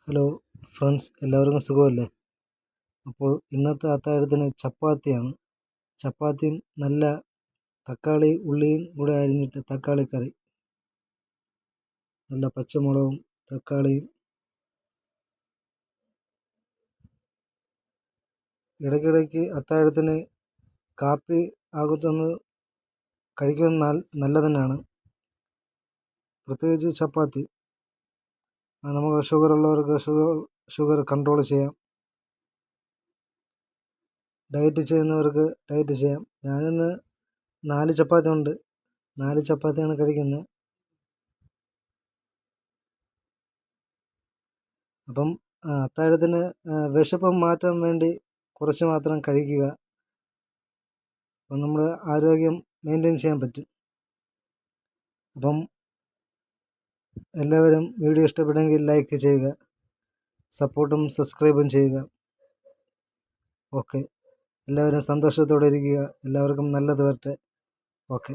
Hello friends, എല്ലാവർക്കും സുഖമല്ലേ? അപ്പോൾ ഇന്നത്തെ അത്താഴത്തിന് ചപ്പാത്തിയാണ്. ചപ്പാത്തിയും നല്ല തക്കാളി ഉള്ളിയും കൂടെ അരിഞ്ഞിട്ട് തക്കാളി കറി, നല്ല പച്ചമുളകും തക്കാളിയും. ഇടയ്ക്കിടയ്ക്ക് അത്താഴത്തിന് കാപ്പി ആകുന്നത് കഴിക്കുന്നത് നല്ലത് തന്നെയാണ്. പ്രത്യേകിച്ച് ചപ്പാത്തി. നമുക്ക് ഷുഗറുള്ളവർക്ക് ഷുഗർ കൺട്രോൾ ചെയ്യാം. ഡയറ്റ് ചെയ്യുന്നവർക്ക് ഡയറ്റ് ചെയ്യാം. ഞാനിന്ന് 4 ചപ്പാത്തി ഉണ്ട്. 4 ചപ്പാത്തിയാണ് കഴിക്കുന്നത്. അപ്പം അത്താഴത്തിന് വിശപ്പ് മാറ്റാൻ വേണ്ടി കുറച്ച് മാത്രം കഴിക്കുക. അപ്പം നമ്മുടെ ആരോഗ്യം മെയിൻറ്റെയിൻ ചെയ്യാൻ പറ്റും. അപ്പം എല്ലാവരും വീഡിയോ ഇഷ്ടപ്പെട്ടെങ്കിൽ ലൈക്ക് ചെയ്യുക, സപ്പോർട്ടും സബ്സ്ക്രൈബും ചെയ്യുക. ഓക്കെ, എല്ലാവരും സന്തോഷത്തോടെ ഇരിക്കുക. എല്ലാവർക്കും നല്ലത് വരട്ടെ. ഓക്കെ.